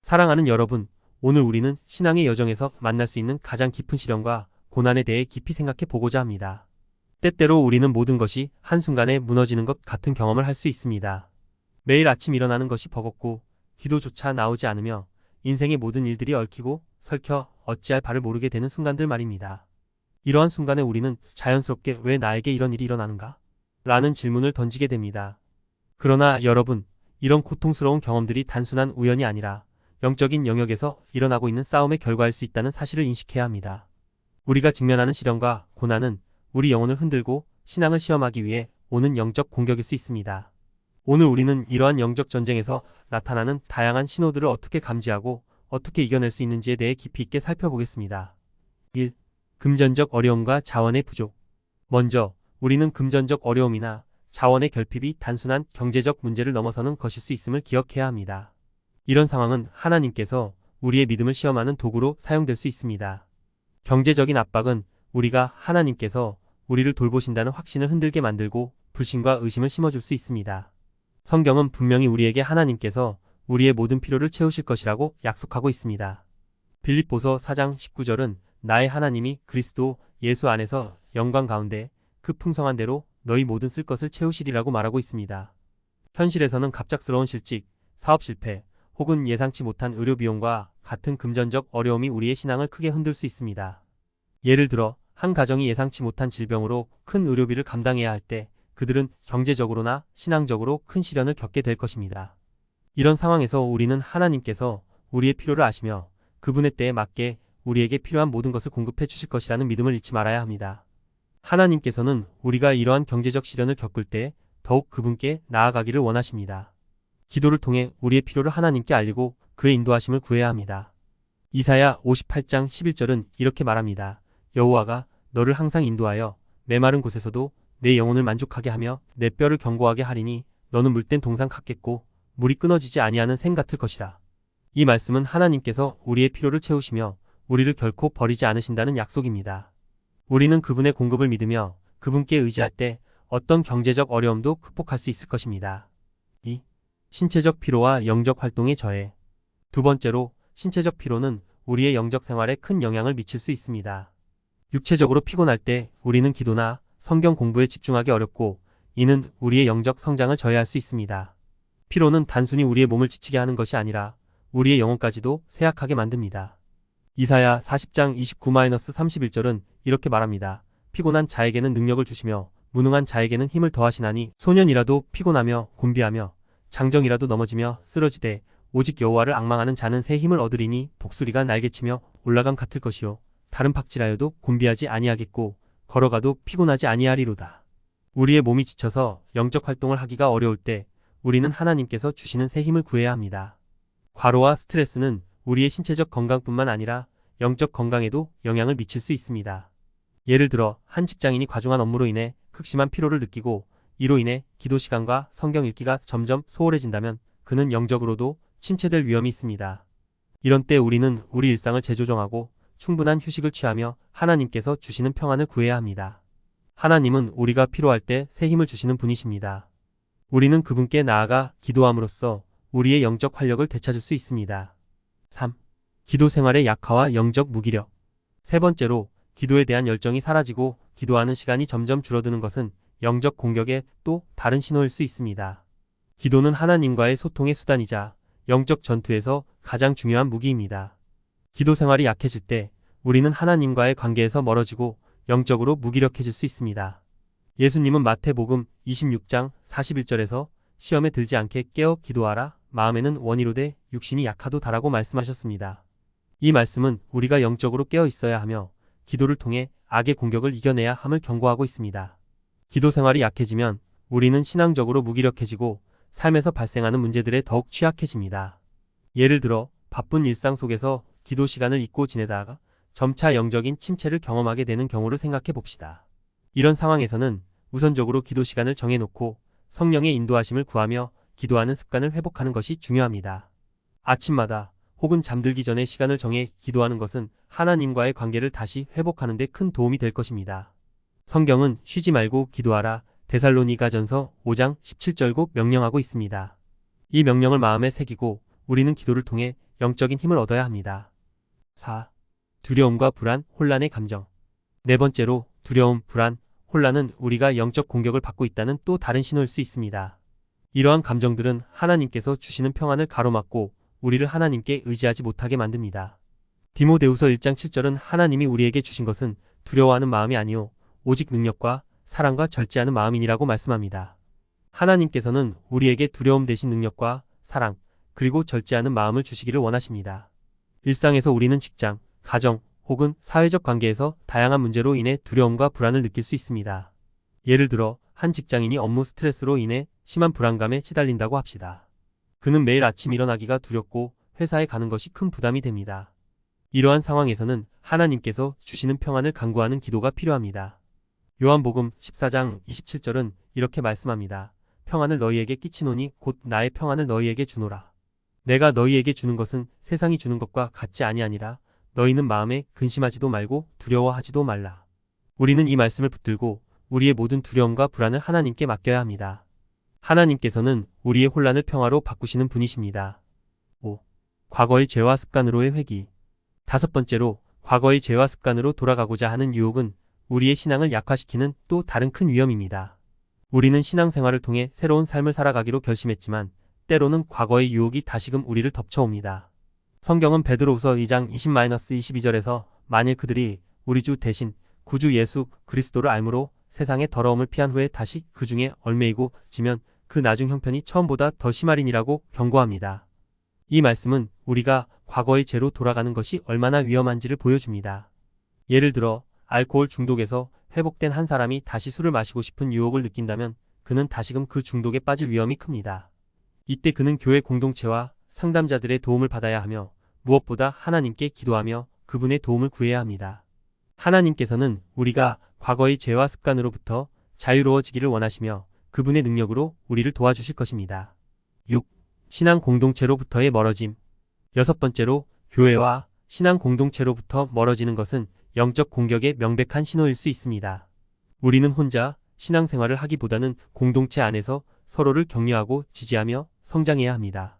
사랑하는 여러분, 오늘 우리는 신앙의 여정에서 만날 수 있는 가장 깊은 시련과 고난에 대해 깊이 생각해 보고자 합니다. 때때로 우리는 모든 것이 한순간에 무너지는 것 같은 경험을 할 수 있습니다. 매일 아침 일어나는 것이 버겁고 기도조차 나오지 않으며 인생의 모든 일들이 얽히고 설켜 어찌할 바를 모르게 되는 순간들 말입니다. 이러한 순간에 우리는 자연스럽게 왜 나에게 이런 일이 일어나는가? 라는 질문을 던지게 됩니다. 그러나 여러분, 이런 고통스러운 경험들이 단순한 우연이 아니라 영적인 영역에서 일어나고 있는 싸움의 결과일 수 있다는 사실을 인식해야 합니다. 우리가 직면하는 시련과 고난은 우리 영혼을 흔들고 신앙을 시험하기 위해 오는 영적 공격일 수 있습니다. 오늘 우리는 이러한 영적 전쟁에서 나타나는 다양한 신호들을 어떻게 감지하고 어떻게 이겨낼 수 있는지에 대해 깊이 있게 살펴보겠습니다. 1. 금전적 어려움과 자원의 부족. 먼저 우리는 금전적 어려움이나 자원의 결핍이 단순한 경제적 문제를 넘어서는 것일 수 있음을 기억해야 합니다. 이런 상황은 하나님께서 우리의 믿음을 시험하는 도구로 사용될 수 있습니다. 경제적인 압박은 우리가 하나님께서 우리를 돌보신다는 확신을 흔들게 만들고 불신과 의심을 심어줄 수 있습니다. 성경은 분명히 우리에게 하나님께서 우리의 모든 필요를 채우실 것이라고 약속하고 있습니다. 빌립보서 4장 19절은 나의 하나님이 그리스도 예수 안에서 영광 가운데 그 풍성한 대로 너희 모든 쓸 것을 채우시리라고 말하고 있습니다. 현실에서는 갑작스러운 실직, 사업 실패, 혹은 예상치 못한 의료 비용과 같은 금전적 어려움이 우리의 신앙을 크게 흔들 수 있습니다. 예를 들어 한 가정이 예상치 못한 질병으로 큰 의료비를 감당해야 할 때 그들은 경제적으로나 신앙적으로 큰 시련을 겪게 될 것입니다. 이런 상황에서 우리는 하나님께서 우리의 필요를 아시며 그분의 때에 맞게 우리에게 필요한 모든 것을 공급해 주실 것이라는 믿음을 잃지 말아야 합니다. 하나님께서는 우리가 이러한 경제적 시련을 겪을 때 더욱 그분께 나아가기를 원하십니다. 기도를 통해 우리의 필요를 하나님께 알리고 그의 인도하심을 구해야 합니다. 이사야 58장 11절은 이렇게 말합니다. 여호와가 너를 항상 인도하여 메마른 곳에서도 내 영혼을 만족하게 하며 내 뼈를 견고하게 하리니 너는 물된 동상 같겠고 물이 끊어지지 아니하는 샘 같을 것이라. 이 말씀은 하나님께서 우리의 필요를 채우시며 우리를 결코 버리지 않으신다는 약속입니다. 우리는 그분의 공급을 믿으며 그분께 의지할 때 어떤 경제적 어려움도 극복할 수 있을 것입니다. 2. 신체적 피로와 영적 활동의 저해. 두 번째로, 신체적 피로는 우리의 영적 생활에 큰 영향을 미칠 수 있습니다. 육체적으로 피곤할 때 우리는 기도나 성경 공부에 집중하기 어렵고 이는 우리의 영적 성장을 저해할 수 있습니다. 피로는 단순히 우리의 몸을 지치게 하는 것이 아니라 우리의 영혼까지도 쇠약하게 만듭니다. 이사야 40장 29-31절은 이렇게 말합니다. 피곤한 자에게는 능력을 주시며 무능한 자에게는 힘을 더하시나니 소년이라도 피곤하며 곤비하며 장정이라도 넘어지며 쓰러지되 오직 여호와를 앙망하는 자는 새 힘을 얻으리니 독수리가 날개치며 올라감 같을 것이요 다른 팍질하여도 곤비하지 아니하겠고 걸어가도 피곤하지 아니하리로다. 우리의 몸이 지쳐서 영적 활동을 하기가 어려울 때 우리는 하나님께서 주시는 새 힘을 구해야 합니다. 과로와 스트레스는 우리의 신체적 건강뿐만 아니라 영적 건강에도 영향을 미칠 수 있습니다. 예를 들어 한 직장인이 과중한 업무로 인해 극심한 피로를 느끼고 이로 인해 기도 시간과 성경 읽기가 점점 소홀해진다면 그는 영적으로도 침체될 위험이 있습니다. 이런 때 우리는 우리 일상을 재조정하고 충분한 휴식을 취하며 하나님께서 주시는 평안을 구해야 합니다. 하나님은 우리가 필요할 때 새 힘을 주시는 분이십니다. 우리는 그분께 나아가 기도함으로써 우리의 영적 활력을 되찾을 수 있습니다. 3. 기도 생활의 약화와 영적 무기력. 세 번째로, 기도에 대한 열정이 사라지고 기도하는 시간이 점점 줄어드는 것은 영적 공격의 또 다른 신호일 수 있습니다. 기도는 하나님과의 소통의 수단이자 영적 전투에서 가장 중요한 무기입니다. 기도 생활이 약해질 때 우리는 하나님과의 관계에서 멀어지고 영적으로 무기력해질 수 있습니다. 예수님은 마태복음 26장 41절에서 시험에 들지 않게 깨어 기도하라. 마음에는 원이로되 육신이 약하도다라고 말씀하셨습니다. 이 말씀은 우리가 영적으로 깨어 있어야 하며 기도를 통해 악의 공격을 이겨내야 함을 경고하고 있습니다. 기도 생활이 약해지면 우리는 신앙적으로 무기력해지고 삶에서 발생하는 문제들에 더욱 취약해집니다. 예를 들어 바쁜 일상 속에서 기도 시간을 잊고 지내다가 점차 영적인 침체를 경험하게 되는 경우를 생각해 봅시다. 이런 상황에서는 우선적으로 기도 시간을 정해놓고 성령의 인도하심을 구하며 기도하는 습관을 회복하는 것이 중요합니다. 아침마다 혹은 잠들기 전에 시간을 정해 기도하는 것은 하나님과의 관계를 다시 회복하는 데 큰 도움이 될 것입니다. 성경은 쉬지 말고 기도하라 데살로니가전서 5장 17절 꼭 명령하고 있습니다. 이 명령을 마음에 새기고 우리는 기도를 통해 영적인 힘을 얻어야 합니다. 4. 두려움과 불안, 혼란의 감정. 네 번째로 두려움, 불안, 혼란은 우리가 영적 공격을 받고 있다는 또 다른 신호일 수 있습니다. 이러한 감정들은 하나님께서 주시는 평안을 가로막고 우리를 하나님께 의지하지 못하게 만듭니다. 디모데후서 1장 7절은 하나님이 우리에게 주신 것은 두려워하는 마음이 아니요 오직 능력과 사랑과 절제하는 마음이니라고 말씀합니다. 하나님께서는 우리에게 두려움 대신 능력과 사랑, 그리고 절제하는 마음을 주시기를 원하십니다. 일상에서 우리는 직장, 가정, 혹은 사회적 관계에서 다양한 문제로 인해 두려움과 불안을 느낄 수 있습니다. 예를 들어 한 직장인이 업무 스트레스로 인해 심한 불안감에 시달린다고 합시다. 그는 매일 아침 일어나기가 두렵고 회사에 가는 것이 큰 부담이 됩니다. 이러한 상황에서는 하나님께서 주시는 평안을 간구하는 기도가 필요합니다. 요한복음 14장 27절은 이렇게 말씀합니다. 평안을 너희에게 끼치노니 곧 나의 평안을 너희에게 주노라. 내가 너희에게 주는 것은 세상이 주는 것과 같지 아니하니라. 너희는 마음에 근심하지도 말고 두려워하지도 말라. 우리는 이 말씀을 붙들고 우리의 모든 두려움과 불안을 하나님께 맡겨야 합니다. 하나님께서는 우리의 혼란을 평화로 바꾸시는 분이십니다. 5. 과거의 죄와 습관으로의 회귀. 다섯 번째로 과거의 죄와 습관으로 돌아가고자 하는 유혹은 우리의 신앙을 약화시키는 또 다른 큰 위험입니다. 우리는 신앙생활을 통해 새로운 삶을 살아가기로 결심했지만 때로는 과거의 유혹이 다시금 우리를 덮쳐옵니다. 성경은 베드로후서 2장 20-22절에서 만일 그들이 우리 주 대신 구주 예수 그리스도를 알므로 세상의 더러움을 피한 후에 다시 그 중에 얽매이고 지면 그 나중 형편이 처음보다 더 심하리니라고 경고합니다. 이 말씀은 우리가 과거의 죄로 돌아가는 것이 얼마나 위험한지를 보여줍니다. 예를 들어 알코올 중독에서 회복된 한 사람이 다시 술을 마시고 싶은 유혹을 느낀다면 그는 다시금 그 중독에 빠질 위험이 큽니다. 이때 그는 교회 공동체와 상담자들의 도움을 받아야 하며 무엇보다 하나님께 기도하며 그분의 도움을 구해야 합니다. 하나님께서는 우리가 과거의 죄와 습관으로부터 자유로워지기를 원하시며 그분의 능력으로 우리를 도와주실 것입니다. 6. 신앙 공동체로부터의 멀어짐. 여섯 번째로 교회와 신앙 공동체로부터 멀어지는 것은 영적 공격의 명백한 신호일 수 있습니다. 우리는 혼자 신앙생활을 하기보다는 공동체 안에서 서로를 격려하고 지지하며 성장해야 합니다.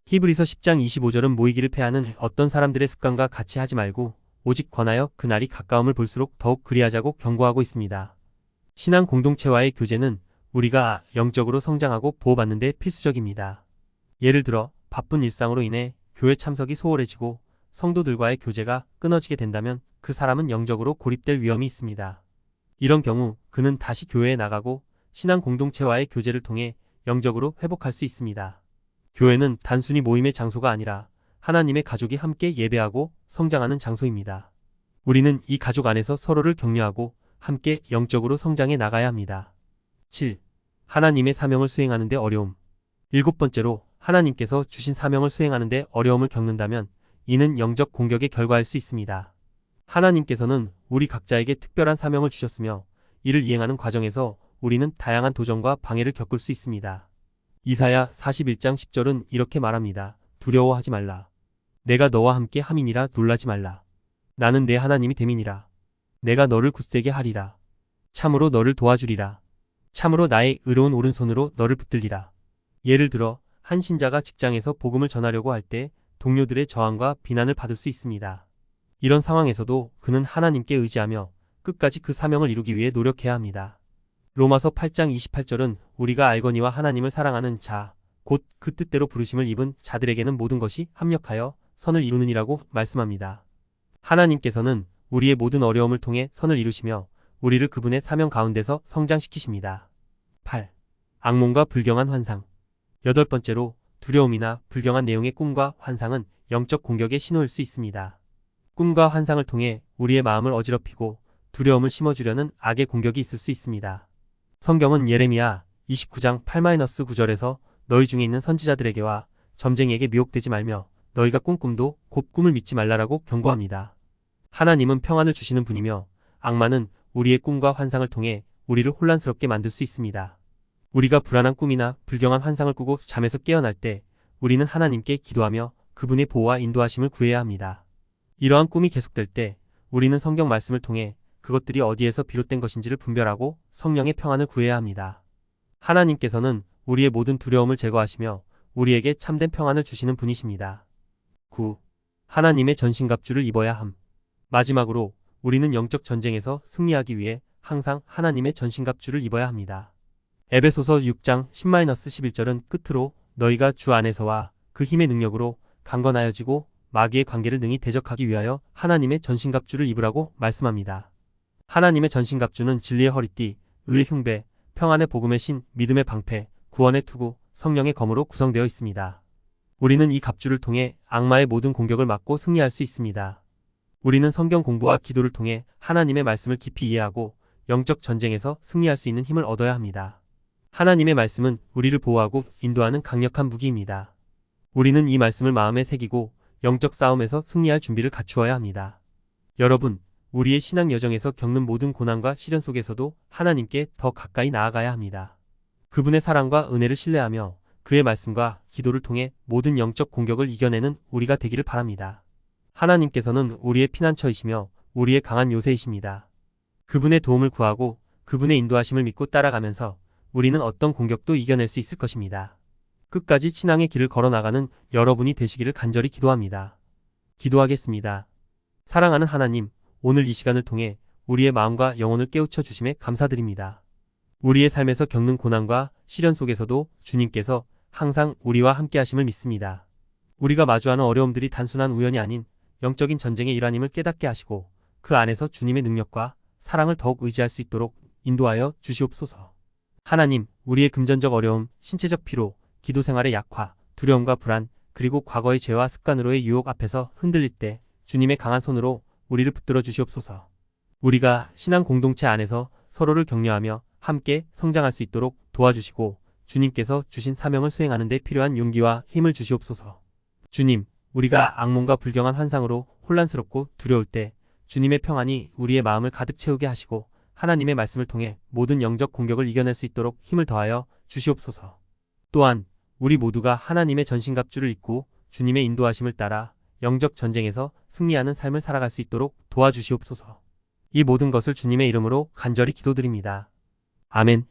히브리서 10장 25절은 모이기를 패하는 어떤 사람들의 습관과 같이 하지 말고 오직 권하여 그날이 가까움을 볼수록 더욱 그리하자고 경고하고 있습니다. 신앙 공동체와의 교제는 우리가 영적으로 성장하고 보호받는 데 필수적입니다. 예를 들어 바쁜 일상으로 인해 교회 참석이 소홀해지고 성도들과의 교제가 끊어지게 된다면 그 사람은 영적으로 고립될 위험이 있습니다. 이런 경우 그는 다시 교회에 나가고 신앙 공동체와의 교제를 통해 영적으로 회복할 수 있습니다. 교회는 단순히 모임의 장소가 아니라 하나님의 가족이 함께 예배하고 성장하는 장소입니다. 우리는 이 가족 안에서 서로를 격려하고 함께 영적으로 성장해 나가야 합니다. 7. 하나님의 사명을 수행하는 데 어려움. 일곱 번째로 하나님께서 주신 사명을 수행하는 데 어려움을 겪는다면 이는 영적 공격의 결과일 수 있습니다. 하나님께서는 우리 각자에게 특별한 사명을 주셨으며 이를 이행하는 과정에서 우리는 다양한 도전과 방해를 겪을 수 있습니다. 이사야 41장 10절은 이렇게 말합니다. 두려워하지 말라. 내가 너와 함께 함이니라 놀라지 말라. 나는 내 하나님이 됨이니라. 내가 너를 굳세게 하리라. 참으로 너를 도와주리라. 참으로 나의 의로운 오른손으로 너를 붙들리라. 예를 들어 한 신자가 직장에서 복음을 전하려고 할 때 동료들의 저항과 비난을 받을 수 있습니다. 이런 상황에서도 그는 하나님께 의지하며 끝까지 그 사명을 이루기 위해 노력해야 합니다. 로마서 8장 28절은 우리가 알거니와 하나님을 사랑하는 자, 곧 그 뜻대로 부르심을 입은 자들에게는 모든 것이 합력하여 선을 이루느니라고 말씀합니다. 하나님께서는 우리의 모든 어려움을 통해 선을 이루시며 우리를 그분의 사명 가운데서 성장시키십니다. 8. 악몽과 불경한 환상. 여덟 번째로 두려움이나 불경한 내용의 꿈과 환상은 영적 공격의 신호일 수 있습니다. 꿈과 환상을 통해 우리의 마음을 어지럽히고 두려움을 심어주려는 악의 공격이 있을 수 있습니다. 성경은 예레미야 29장 8-9절에서 너희 중에 있는 선지자들에게와 점쟁이에게 미혹되지 말며 너희가 꿈도 곧 꿈을 믿지 말라라고 경고합니다. 하나님은 평안을 주시는 분이며 악마는 우리의 꿈과 환상을 통해 우리를 혼란스럽게 만들 수 있습니다. 우리가 불안한 꿈이나 불경한 환상을 꾸고 잠에서 깨어날 때 우리는 하나님께 기도하며 그분의 보호와 인도하심을 구해야 합니다. 이러한 꿈이 계속될 때 우리는 성경 말씀을 통해 그것들이 어디에서 비롯된 것인지를 분별하고 성령의 평안을 구해야 합니다. 하나님께서는 우리의 모든 두려움을 제거하시며 우리에게 참된 평안을 주시는 분이십니다. 9. 하나님의 전신갑주를 입어야 함. 마지막으로 우리는 영적 전쟁에서 승리하기 위해 항상 하나님의 전신갑주를 입어야 합니다. 에베소서 6장 10-11절은 끝으로 너희가 주 안에서와 그 힘의 능력으로 강건하여지고 마귀의 관계를 능히 대적하기 위하여 하나님의 전신갑주를 입으라고 말씀합니다. 하나님의 전신갑주는 진리의 허리띠, 의의 흉배, 평안의 복음의 신, 믿음의 방패, 구원의 투구, 성령의 검으로 구성되어 있습니다. 우리는 이 갑주를 통해 악마의 모든 공격을 막고 승리할 수 있습니다. 우리는 성경 공부와 기도를 통해 하나님의 말씀을 깊이 이해하고 영적 전쟁에서 승리할 수 있는 힘을 얻어야 합니다. 하나님의 말씀은 우리를 보호하고 인도하는 강력한 무기입니다. 우리는 이 말씀을 마음에 새기고 영적 싸움에서 승리할 준비를 갖추어야 합니다. 여러분, 우리의 신앙 여정에서 겪는 모든 고난과 시련 속에서도 하나님께 더 가까이 나아가야 합니다. 그분의 사랑과 은혜를 신뢰하며 그의 말씀과 기도를 통해 모든 영적 공격을 이겨내는 우리가 되기를 바랍니다. 하나님께서는 우리의 피난처이시며 우리의 강한 요새이십니다. 그분의 도움을 구하고 그분의 인도하심을 믿고 따라가면서 우리는 어떤 공격도 이겨낼 수 있을 것입니다. 끝까지 신앙의 길을 걸어나가는 여러분이 되시기를 간절히 기도합니다. 기도하겠습니다. 사랑하는 하나님, 오늘 이 시간을 통해 우리의 마음과 영혼을 깨우쳐 주심에 감사드립니다. 우리의 삶에서 겪는 고난과 시련 속에서도 주님께서 항상 우리와 함께 하심을 믿습니다. 우리가 마주하는 어려움들이 단순한 우연이 아닌 영적인 전쟁의 일환임을 깨닫게 하시고 그 안에서 주님의 능력과 사랑을 더욱 의지할 수 있도록 인도하여 주시옵소서. 하나님, 우리의 금전적 어려움, 신체적 피로, 기도 생활의 약화, 두려움과 불안, 그리고 과거의 죄와 습관으로의 유혹 앞에서 흔들릴 때 주님의 강한 손으로 우리를 붙들어 주시옵소서. 우리가 신앙 공동체 안에서 서로를 격려하며 함께 성장할 수 있도록 도와주시고 주님께서 주신 사명을 수행하는 데 필요한 용기와 힘을 주시옵소서. 주님, 우리가 악몽과 불경한 환상으로 혼란스럽고 두려울 때 주님의 평안이 우리의 마음을 가득 채우게 하시고 하나님의 말씀을 통해 모든 영적 공격을 이겨낼 수 있도록 힘을 더하여 주시옵소서. 또한 우리 모두가 하나님의 전신갑주를 입고 주님의 인도하심을 따라 영적 전쟁에서 승리하는 삶을 살아갈 수 있도록 도와주시옵소서. 이 모든 것을 주님의 이름으로 간절히 기도드립니다. 아멘.